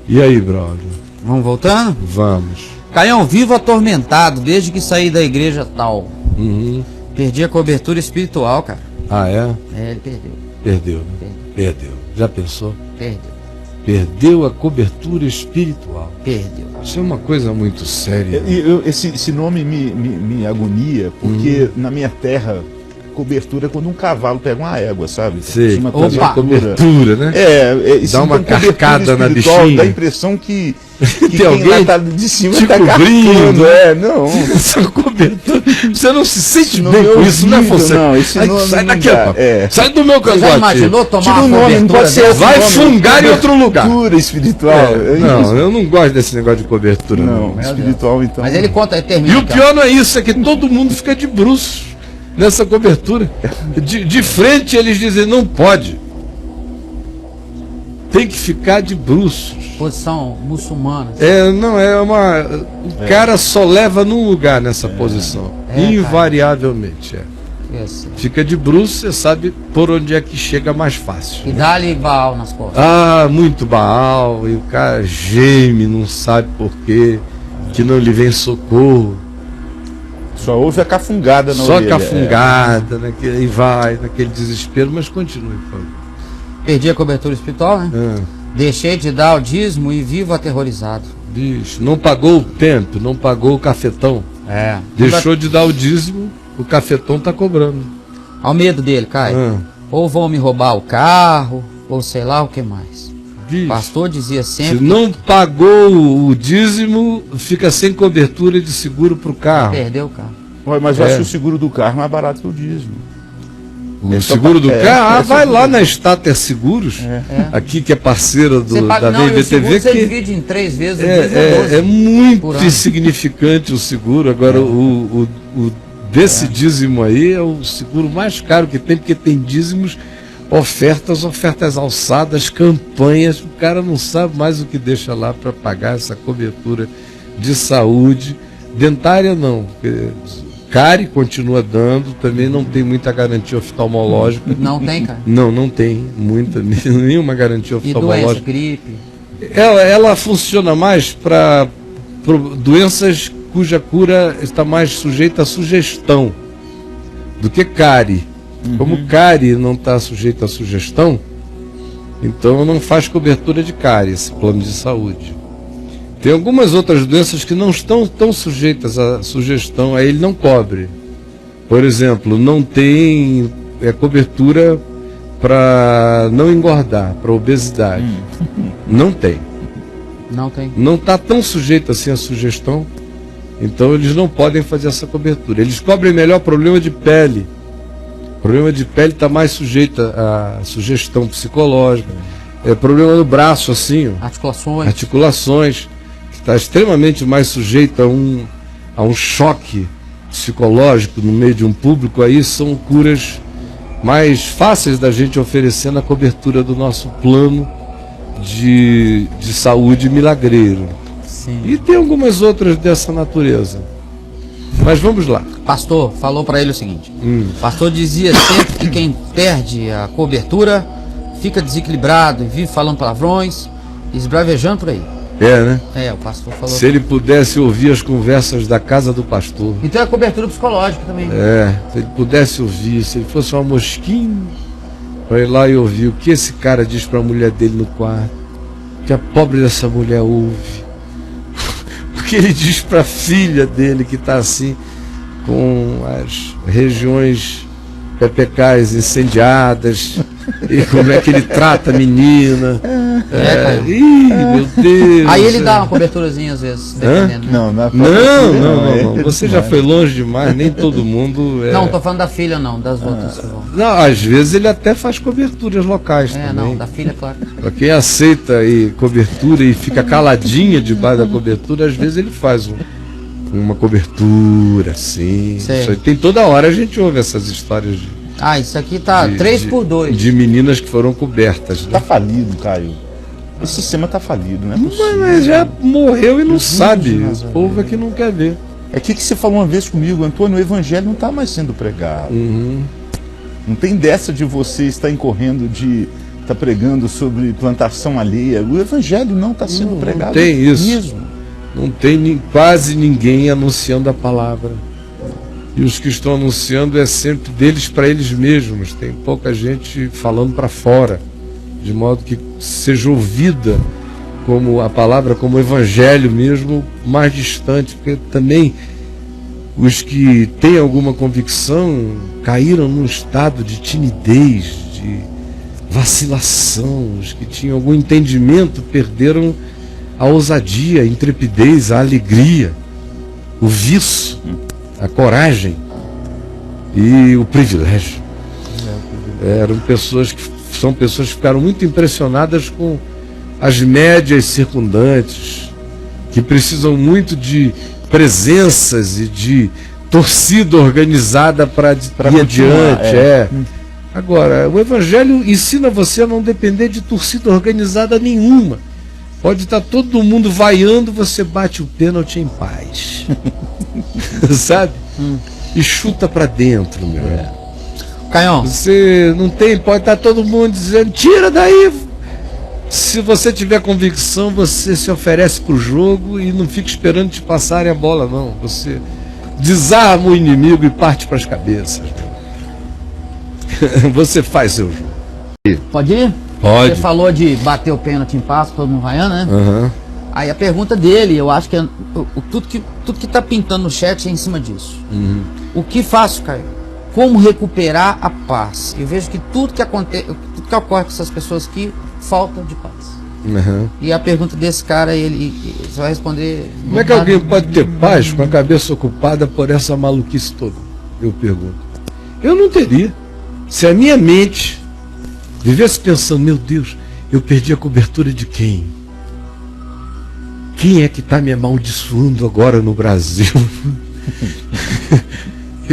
E aí, brother? Vamos voltando? Vamos. Caião, vivo atormentado desde que saí da igreja tal. Uhum. Perdi a cobertura espiritual, cara. Ah, é? É, ele perdeu. Perdeu, né? Perdeu. Já pensou? Perdeu. Perdeu a cobertura espiritual. Perdeu. Isso é uma coisa muito séria. Esse nome me agonia, porque na minha terra, cobertura é quando um cavalo pega uma égua, sabe? Sei. Uma Opa! Cobertura, né? Isso, Dá uma então, cobertura carcada na espiritual, bichinha. dá a impressão que Tem quem alguém lá tá de cima te tá cobrindo. carcando. Não. Essa cobertura. Você não se sente Esse bem nome com é isso, não é, horrível, Fonseca? não, esse Ai, nome sai não daqui, dá, rapaz. é. Sai do meu Você já cangote. imaginou tomar Tira o uma nome, não cobertura pode ser dessa? esse Vai nome, fungar em outro lugar. Cobertura espiritual. Não, eu não gosto desse negócio de cobertura. Não, espiritual então. Mas ele conta, ele termina. E o aqui, ó. pior não é isso, é que todo mundo fica de bruços nessa cobertura. De frente eles dizem, não pode. Tem que ficar de bruços. Posição muçulmana. O cara só leva num lugar nessa posição. Invariavelmente. Isso. Fica de bruços, você sabe por onde é que chega mais fácil. E dá-lhe Baal nas costas. Ah, muito Baal, e o cara geme, não sabe por quê, que não lhe vem socorro. Só houve a cafungada na Só orelha. cafungada, e vai, naquele desespero, mas continue, por favor. Perdi a cobertura espiritual, né? Ah, Deixei de dar o dízimo e vivo aterrorizado. bicho, não pagou o tempo, não pagou o cafetão. É. Deixou de dar o dízimo, o cafetão tá cobrando. Ao medo dele, Caio. Ah, Ou vão me roubar o carro, ou sei lá o que mais. O bicho, pastor dizia se sempre não pagou o dízimo, fica sem cobertura de seguro pro que carro. perdeu o carro. Ué, mas eu acho que o seguro do carro é mais barato que o dízimo. O seguro do carro, vai lá seguro. na Stater Seguros, aqui que é parceira Você da paga, não, e o seguro VBTV, você que divide em 3 vezes, o dízimo é 12 é por muito ano. insignificante o seguro. Agora, o desse dízimo aí é o seguro mais caro que tem, porque tem dízimos, ofertas alçadas, campanhas, o cara não sabe mais o que deixa lá para pagar essa cobertura de saúde. Dentária não, porque Cari continua dando, também não tem muita garantia oftalmológica. Não tem, cara. Não tem nenhuma garantia E doença, oftalmológica. gripe. Ela funciona mais para doenças cuja cura está mais sujeita à sugestão do que cárie. Como cárie não está sujeita à sugestão, então não faz cobertura de cárie esse plano de saúde. Tem algumas outras doenças que não estão tão sujeitas à sugestão, aí ele não cobre. Por exemplo, não tem cobertura para não engordar, para obesidade. Não tem. Não tem. Não está tão sujeito assim à sugestão, então eles não podem fazer essa cobertura. Eles cobrem melhor problema de pele. O problema de pele está mais sujeito à sugestão psicológica. Problema no braço, assim, ó, articulações, que está extremamente mais sujeito a um choque psicológico no meio de um público. Aí são curas mais fáceis da gente oferecer na cobertura do nosso plano de saúde milagreiro. Sim. E tem algumas outras dessa natureza. Mas vamos lá. Pastor falou para ele o seguinte: pastor dizia sempre que quem perde a cobertura fica desequilibrado e vive falando palavrões, esbravejando por aí. Né? O pastor falou. Se ele pudesse ouvir as conversas da casa do pastor. Então é cobertura psicológica também. Se ele pudesse ouvir, se ele fosse uma mosquinha, para ir lá e ouvir o que esse cara diz para a mulher dele no quarto, o que a pobre dessa mulher ouve, o que ele diz para a filha dele que está assim, com as regiões pepecais incendiadas, e como é que ele trata a menina. Meu Deus. Aí ele dá uma coberturazinha às vezes, dependendo. Né? Não. Você já foi longe demais, nem todo mundo. Não, tô falando da filha, não, das outras. Não, às vezes ele até faz coberturas locais também. Não, da filha, claro. Pra quem aceita cobertura e fica caladinha debaixo da cobertura, às vezes ele faz uma cobertura, assim. Isso aí, tem toda hora a gente ouve essas histórias isso aqui tá 3x2. De meninas que foram cobertas. Né? Tá falido, Caio. Esse sistema tá falido, não é possível. Mas já morreu e não sabe. O povo é que não quer ver. É que você falou uma vez comigo, Antônio, o evangelho não está mais sendo pregado. Não tem dessa de você estar incorrendo de está pregando sobre plantação alheia. O evangelho não está sendo pregado. Não tem isso. Mesmo. Não tem quase ninguém anunciando a palavra. E os que estão anunciando é sempre deles para eles mesmos. Tem pouca gente falando para fora, de modo que seja ouvida como a palavra, como o evangelho mesmo, mais distante, porque também os que têm alguma convicção caíram num estado de timidez, de vacilação. Os que tinham algum entendimento perderam a ousadia, a intrepidez, a alegria, o viço, a coragem e o privilégio. São pessoas que ficaram muito impressionadas com as médias circundantes, que precisam muito de presenças e de torcida organizada para ir adiante. Agora, o evangelho ensina você a não depender de torcida organizada nenhuma. Pode estar todo mundo vaiando, você bate o pênalti em paz. Sabe? E chuta para dentro, meu. Caião. Você não tem, pode estar todo mundo dizendo, tira daí. Se você tiver convicção, você se oferece para o jogo e não fica esperando te passarem a bola, não. Você desarma o inimigo e parte para as cabeças. Você faz seu jogo. Pode ir? Pode. Você falou de bater o pênalti em passo, todo mundo vaiando, né? Uhum. Aí a pergunta dele, eu acho que é, tudo que tá pintando no chat é em cima disso. O que faço, Caio? Como recuperar a paz? Eu vejo que tudo que acontece, tudo que ocorre com essas pessoas aqui, falta de paz. E a pergunta desse cara, ele você vai responder... Como é que alguém pode ter paz com a cabeça ocupada por essa maluquice toda? Eu pergunto. Eu não teria. Se a minha mente vivesse pensando, meu Deus, eu perdi a cobertura de quem? Quem é que está me amaldiçoando agora no Brasil?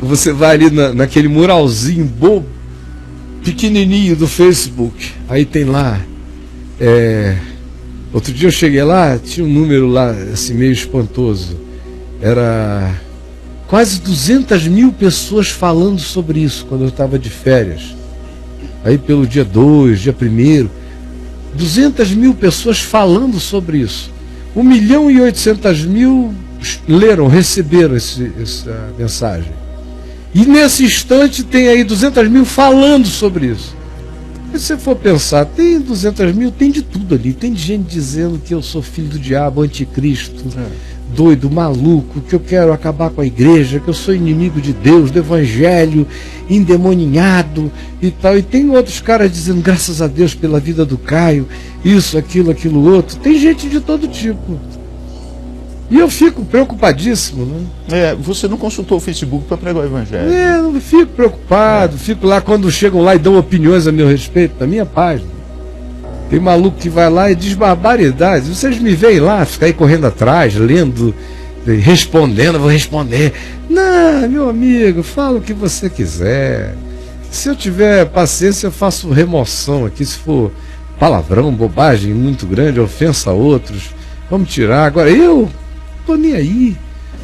Você vai ali naquele muralzinho bobo, pequenininho do Facebook. Aí tem lá... Outro dia eu cheguei lá, tinha um número lá, assim, meio espantoso. Era quase 200 mil pessoas falando sobre isso quando eu estava de férias. Aí pelo dia 2, dia 1º, 200 mil pessoas falando sobre isso. 1.800.000 leram, receberam essa mensagem. E nesse instante tem aí 200 mil falando sobre isso. Se você for pensar, tem 200 mil, tem de tudo ali. Tem gente dizendo que eu sou filho do diabo, anticristo, doido, maluco, que eu quero acabar com a igreja, que eu sou inimigo de Deus, do evangelho, endemoninhado e tal. E tem outros caras dizendo, graças a Deus pela vida do Caio, isso, aquilo outro. Tem gente de todo tipo. E eu fico preocupadíssimo, né? Você não consultou o Facebook para pregar o evangelho? Eu fico preocupado, fico lá quando chegam lá e dão opiniões a meu respeito, na minha página. Tem maluco que vai lá e diz barbaridades. Vocês me veem lá, ficar aí correndo atrás, lendo, respondendo, vou responder. Não, meu amigo, fala o que você quiser. Se eu tiver paciência, eu faço remoção aqui, se for palavrão, bobagem muito grande, ofensa a outros, vamos tirar. Agora eu tô nem aí,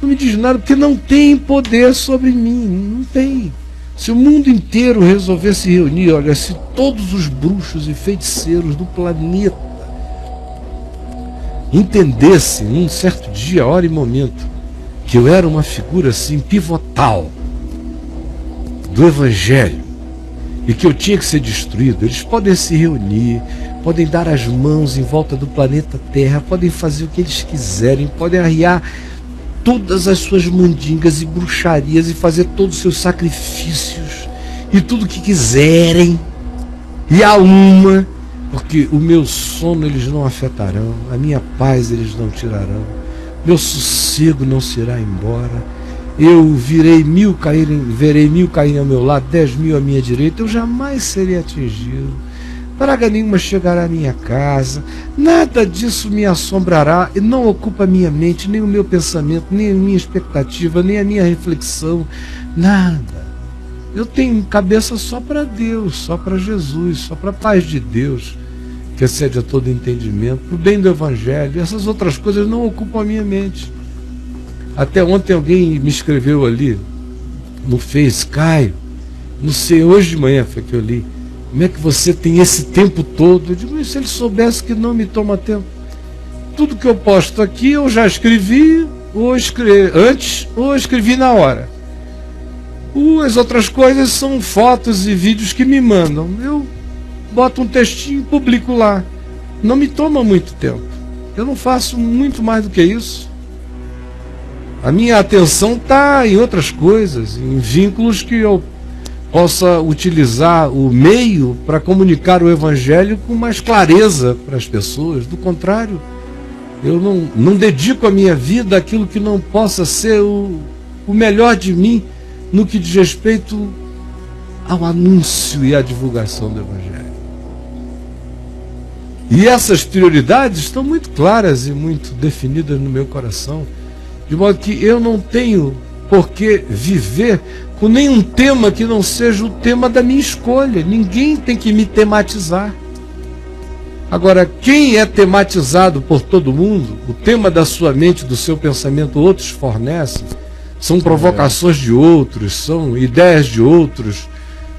não me diz nada, porque não tem poder sobre mim, não tem. Se o mundo inteiro resolver se reunir, olha, se todos os bruxos e feiticeiros do planeta entendessem num certo dia, hora e momento, que eu era uma figura assim pivotal do evangelho e que eu tinha que ser destruído, eles podem se reunir, podem dar as mãos em volta do planeta Terra, podem fazer o que eles quiserem, podem arriar todas as suas mandingas e bruxarias e fazer todos os seus sacrifícios e tudo o que quiserem, e a uma, porque o meu sono eles não afetarão, a minha paz eles não tirarão, meu sossego não se irá embora, eu verei mil caírem ao meu lado, 10.000 à minha direita, eu jamais serei atingido, praga nenhuma chegará à minha casa, nada disso me assombrará e não ocupa a minha mente, nem o meu pensamento, nem a minha expectativa, nem a minha reflexão, nada. Eu tenho cabeça só para Deus, só para Jesus, só para a paz de Deus, que excede a todo entendimento, para o bem do evangelho. Essas outras coisas não ocupam a minha mente. Até ontem alguém me escreveu ali no Face, Caio, não sei, hoje de manhã foi que eu li, Como é que você tem esse tempo todo? Eu digo, e se ele soubesse que não me toma tempo? Tudo que eu posto aqui eu já escrevi antes ou escrevi na hora. As outras coisas são fotos e vídeos que me mandam. Eu boto um textinho e publico lá. Não me toma muito tempo. Eu não faço muito mais do que isso. A minha atenção está em outras coisas, em vínculos que eu possa utilizar o meio para comunicar o Evangelho com mais clareza para as pessoas. Do contrário, eu não dedico a minha vida àquilo que não possa ser o melhor de mim no que diz respeito ao anúncio e à divulgação do Evangelho. E essas prioridades estão muito claras e muito definidas no meu coração, de modo que eu não tenho por que viver com nenhum tema que não seja o tema da minha escolha. Ninguém tem que me tematizar. Agora, quem é tematizado por todo mundo, o tema da sua mente, do seu pensamento, outros fornecem, são provocações de outros, são ideias de outros,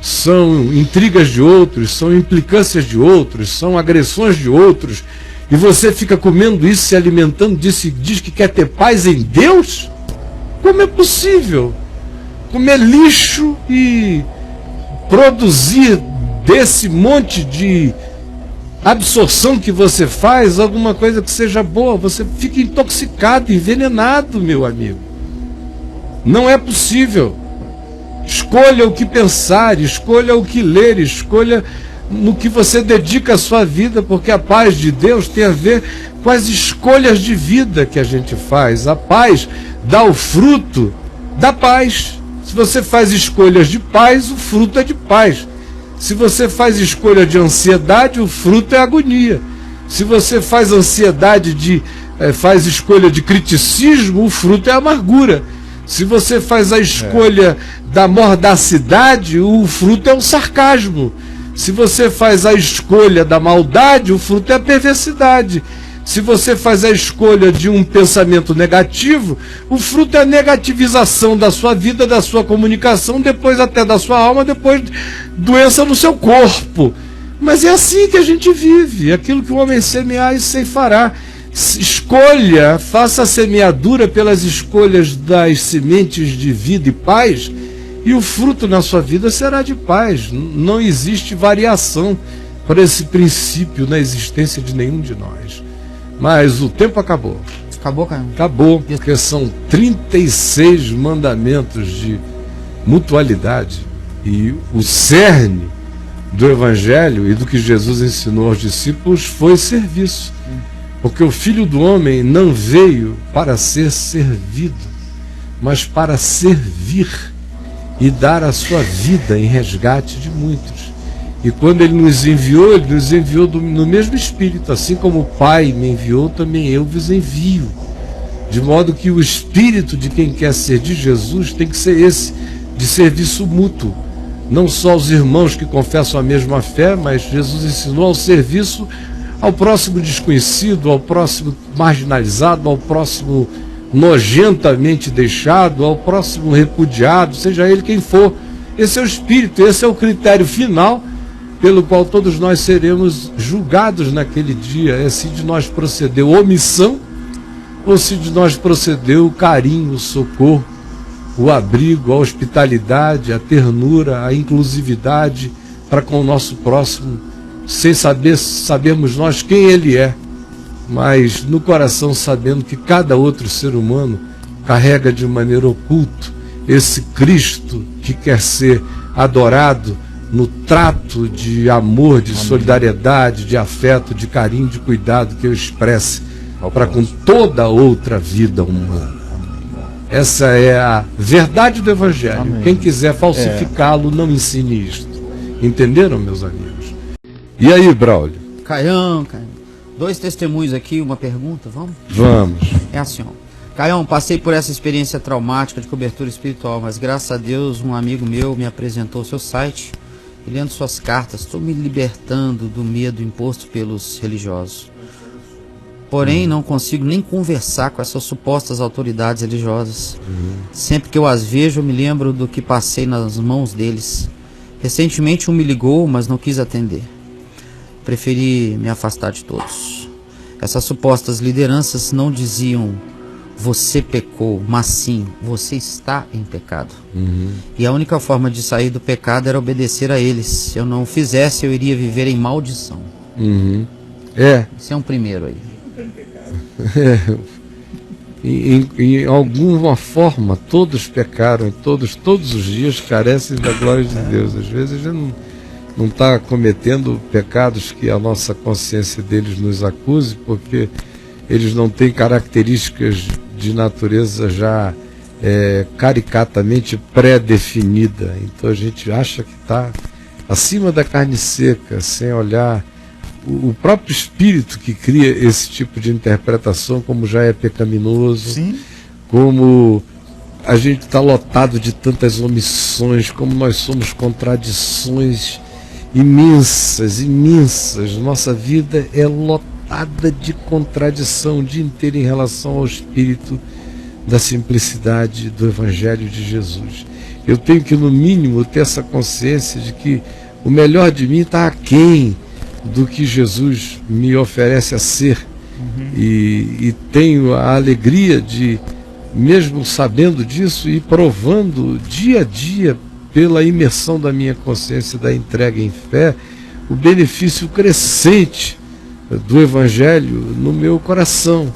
são intrigas de outros, são implicâncias de outros, são agressões de outros, e você fica comendo isso, se alimentando disso e diz que quer ter paz em Deus? Como é possível comer lixo e produzir desse monte de absorção que você faz alguma coisa que seja boa? Você fica intoxicado, envenenado, meu amigo. Não é possível. Escolha o que pensar, escolha o que ler, escolha no que você dedica a sua vida, porque a paz de Deus tem a ver com as escolhas de vida que a gente faz. A paz dá o fruto da paz. Se você faz escolhas de paz, o fruto é de paz. Se você faz escolha de ansiedade, o fruto é agonia. Se você faz faz escolha de criticismo, o fruto é amargura. Se você faz a escolha da mordacidade, o fruto é o sarcasmo. Se você faz a escolha da maldade, o fruto é a perversidade. Se você faz a escolha de um pensamento negativo, o fruto é a negativização da sua vida, da sua comunicação, depois até da sua alma, depois doença no seu corpo. Mas é assim que a gente vive. Aquilo que o homem semear, isso ceifará. Escolha, faça a semeadura pelas escolhas das sementes de vida e paz, e o fruto na sua vida será de paz. Não existe variação para esse princípio na existência de nenhum de nós. Mas o tempo acabou. Acabou, Caio? Acabou, porque são 36 mandamentos de mutualidade. E o cerne do Evangelho e do que Jesus ensinou aos discípulos foi serviço. Porque o Filho do Homem não veio para ser servido, mas para servir e dar a sua vida em resgate de muitos. E quando ele nos enviou no mesmo Espírito. Assim como o Pai me enviou, também eu vos envio. De modo que o espírito de quem quer ser de Jesus tem que ser esse, de serviço mútuo. Não só aos irmãos que confessam a mesma fé, mas Jesus ensinou ao serviço ao próximo desconhecido, ao próximo marginalizado, ao próximo nojentamente deixado, ao próximo repudiado, seja ele quem for. Esse é o espírito, esse é o critério final pelo qual todos nós seremos julgados naquele dia. É se de nós procedeu omissão ou se de nós procedeu o carinho, o socorro, o abrigo, a hospitalidade, a ternura, a inclusividade para com o nosso próximo, sem sabermos nós quem ele é, mas no coração sabendo que cada outro ser humano carrega de maneira oculta esse Cristo que quer ser adorado no trato de amor, de solidariedade, de afeto, de carinho, de cuidado que eu expresse para com toda outra vida humana. Essa é a verdade do Evangelho. Amém. Quem quiser falsificá-lo, não ensine isto. Entenderam, meus amigos? E aí, Braulio? Caião, 2 testemunhos aqui, uma pergunta, vamos? Vamos. É assim, ó. Caião, passei por essa experiência traumática de cobertura espiritual, mas graças a Deus um amigo meu me apresentou o seu site e lendo suas cartas, estou me libertando do medo imposto pelos religiosos. Porém, não consigo nem conversar com essas supostas autoridades religiosas. Sempre que eu as vejo, eu me lembro do que passei nas mãos deles. Recentemente um me ligou, mas não quis atender. Preferi me afastar de todos. Essas supostas lideranças não diziam você pecou, mas sim, você está em pecado. E a única forma de sair do pecado era obedecer a eles. Se eu não o fizesse, eu iria viver em maldição. Esse é um primeiro aí. Em alguma forma, todos pecaram, todos os dias carecem da glória de Deus. Às vezes a gente não está cometendo pecados que a nossa consciência deles nos acuse, porque eles não têm características de natureza já caricatamente pré-definida. Então a gente acha que está acima da carne seca, sem olhar o próprio espírito que cria esse tipo de interpretação, como já é pecaminoso. Sim. Como a gente está lotado de tantas omissões, como nós somos contradições imensas. Nossa vida é lotada de contradição o dia inteiro em relação ao espírito da simplicidade do Evangelho de Jesus. Eu tenho que, no mínimo, ter essa consciência de que o melhor de mim está aquém do que Jesus me oferece a ser. E tenho a alegria de, mesmo sabendo disso e provando dia a dia, pela imersão da minha consciência, da entrega em fé, o benefício crescente do Evangelho no meu coração.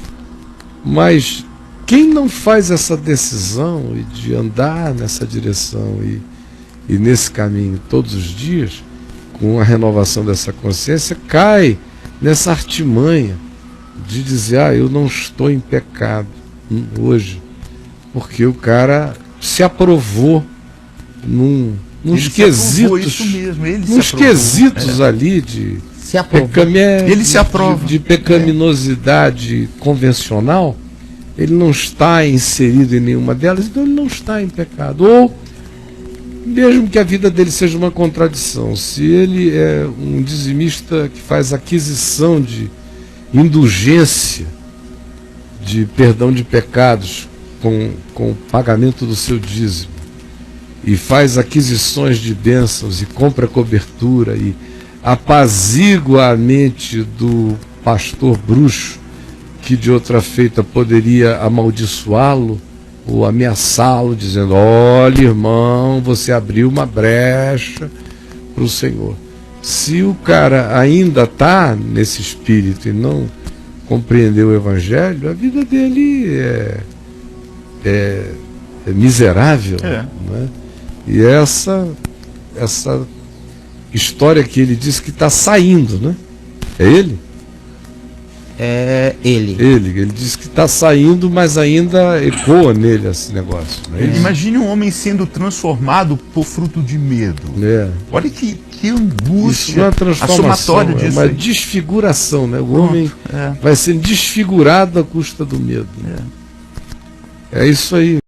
Mas quem não faz essa decisão e de andar nessa direção e nesse caminho todos os dias, com a renovação dessa consciência, cai nessa artimanha de dizer, eu não estou em pecado hoje, porque o cara se aprovou nos quesitos, ali de ele se aprova de pecaminosidade convencional. Ele não está inserido em nenhuma delas, então ele não está em pecado. Ou mesmo que a vida dele seja uma contradição, se ele é um dizimista que faz aquisição de indulgência, de perdão de pecados com o pagamento do seu dízimo, e faz aquisições de bênçãos e compra cobertura e apazigua a mente do pastor bruxo que de outra feita poderia amaldiçoá-lo ou ameaçá-lo, dizendo, olha, irmão, você abriu uma brecha para o Senhor. Se o cara ainda está nesse espírito e não compreendeu o Evangelho, a vida dele é miserável. Né? E essa história que ele disse que está saindo, né? É ele? É ele. Ele disse que está saindo, mas ainda ecoa nele esse negócio. Né? Imagine um homem sendo transformado por fruto de medo. Olha que angústia. Isso não é transformação, é uma desfiguração. Né? O homem vai sendo desfigurado à custa do medo. É isso aí.